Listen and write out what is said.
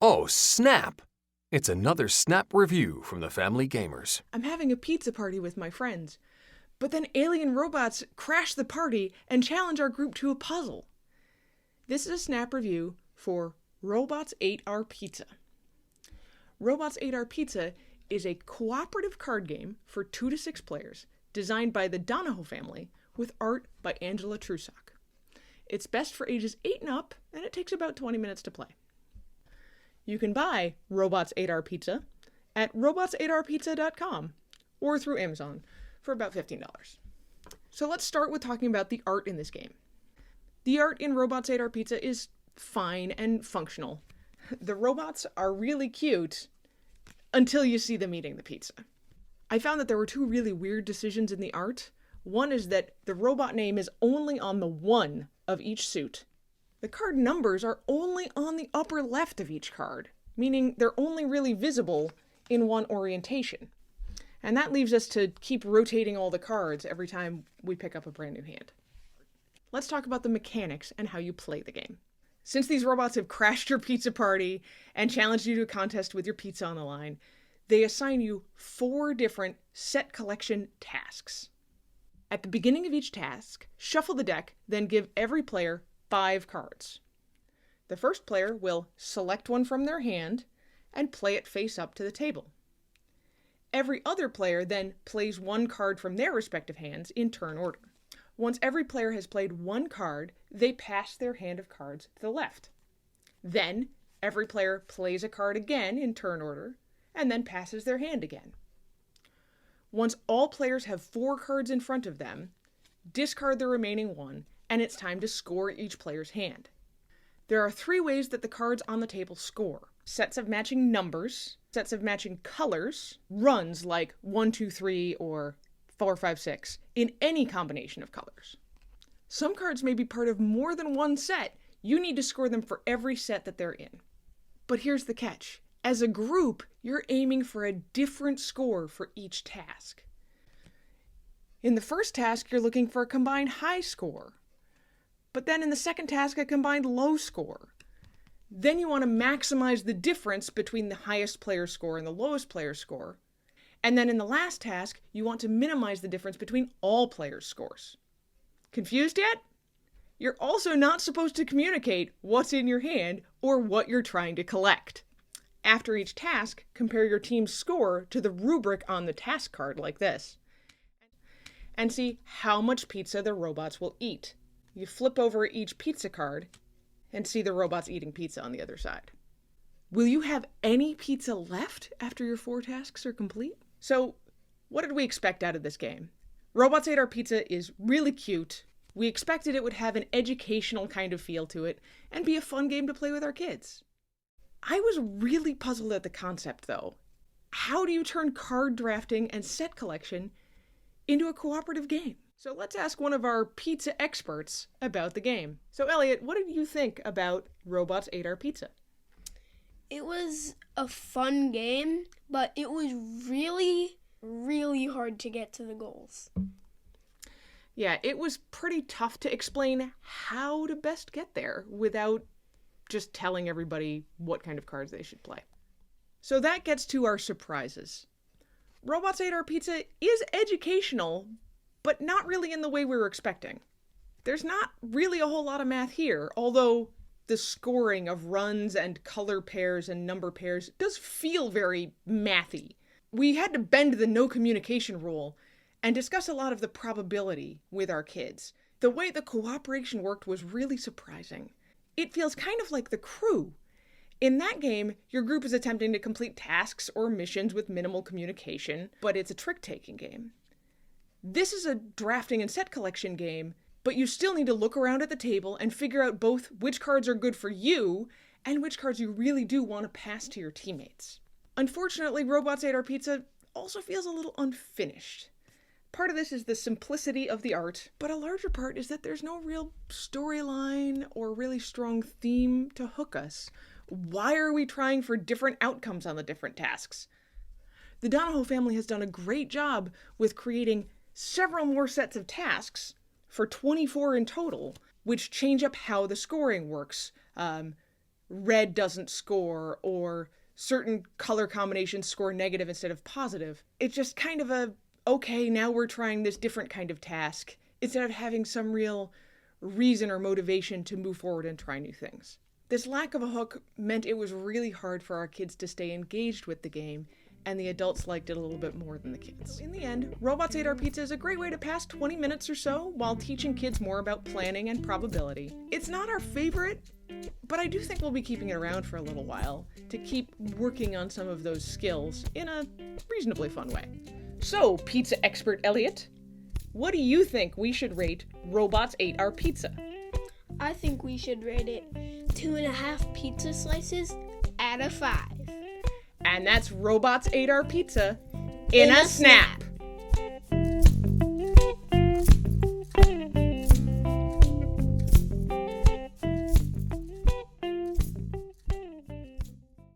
Oh, snap! It's another Snap review from the Family Gamers. I'm having a pizza party with my friends, but then alien robots crash the party and challenge our group to a puzzle. This is a Snap review for Robots Ate Our Pizza. Robots Ate Our Pizza is a cooperative card game for 2 to 6 players, designed by the Donoho family, with art by Angela Trusock. It's best for ages 8 and up, and it takes about 20 minutes to play. You can buy Robots Ate Our Pizza at robotsateourpizza.com or through Amazon for about $15. So let's start with talking about the art in this game. The art in Robots Ate Our Pizza is fine and functional. The robots are really cute until you see them eating the pizza. I found that there were 2 really weird decisions in the art. One is that the robot name is only on the 1 of each suit. The card numbers are only on the upper left of each card, meaning they're only really visible in one orientation. And that leaves us to keep rotating all the cards every time we pick up a brand new hand. Let's talk about the mechanics and how you play the game. Since these robots have crashed your pizza party and challenged you to a contest with your pizza on the line, they assign you 4 different set collection tasks. At the beginning of each task, shuffle the deck, then give every player 5 cards. The first player will select one from their hand and play it face up to the table. Every other player then plays 1 card from their respective hands in turn order. Once every player has played 1 card, they pass their hand of cards to the left. Then, every player plays a card again in turn order, and then passes their hand again. Once all players have 4 cards in front of them, discard the remaining 1, and it's time to score each player's hand. There are 3 ways that the cards on the table score: sets of matching numbers, sets of matching colors, runs like 1, 2, 3, or 4, 5, 6, in any combination of colors. Some cards may be part of more than one set. You need to score them for every set that they're in. But here's the catch. As a group, you're aiming for a different score for each task. In the first task, you're looking for a combined high score. But then in the second task, a combined low score. Then you want to maximize the difference between the highest player score and the lowest player score. And then in the last task, you want to minimize the difference between all players' scores. Confused yet? You're also not supposed to communicate what's in your hand or what you're trying to collect. After each task, compare your team's score to the rubric on the task card like this, and see how much pizza the robots will eat. You flip over each pizza card and see the robots eating pizza on the other side. Will you have any pizza left after your 4 tasks are complete? So, what did we expect out of this game? Robots Ate Our Pizza is really cute. We expected it would have an educational kind of feel to it and be a fun game to play with our kids. I was really puzzled at the concept, though. How do you turn card drafting and set collection into a cooperative game? So let's ask one of our pizza experts about the game. So Elliot, what did you think about Robots Ate Our Pizza? It was a fun game, but it was really, really hard to get to the goals. Yeah, it was pretty tough to explain how to best get there without just telling everybody what kind of cards they should play. So that gets to our surprises. Robots Ate Our Pizza is educational, but not really in the way we were expecting. There's not really a whole lot of math here, although the scoring of runs and color pairs and number pairs does feel very mathy. We had to bend the no communication rule and discuss a lot of the probability with our kids. The way the cooperation worked was really surprising. It feels kind of like The Crew. In that game, your group is attempting to complete tasks or missions with minimal communication, but it's a trick-taking game. This is a drafting and set collection game, but you still need to look around at the table and figure out both which cards are good for you and which cards you really do want to pass to your teammates. Unfortunately, Robots Ate Our Pizza also feels a little unfinished. Part of this is the simplicity of the art, but a larger part is that there's no real storyline or really strong theme to hook us. Why are we trying for different outcomes on the different tasks? The Donoho family has done a great job with creating several more sets of tasks, for 24 in total, which change up how the scoring works. red doesn't score or certain color combinations score negative instead of positive. It's just kind of okay, now we're trying this different kind of task instead of having some real reason or motivation to move forward and try new things. This lack of a hook meant it was really hard for our kids to stay engaged with the game, and the adults liked it a little bit more than the kids. In the end, Robots Ate Our Pizza is a great way to pass 20 minutes or so while teaching kids more about planning and probability. It's not our favorite, but I do think we'll be keeping it around for a little while to keep working on some of those skills in a reasonably fun way. So, pizza expert Elliot, what do you think we should rate Robots Ate Our Pizza? I think we should rate it 2.5 pizza slices out of 5. And that's Robots Ate Our Pizza in a snap.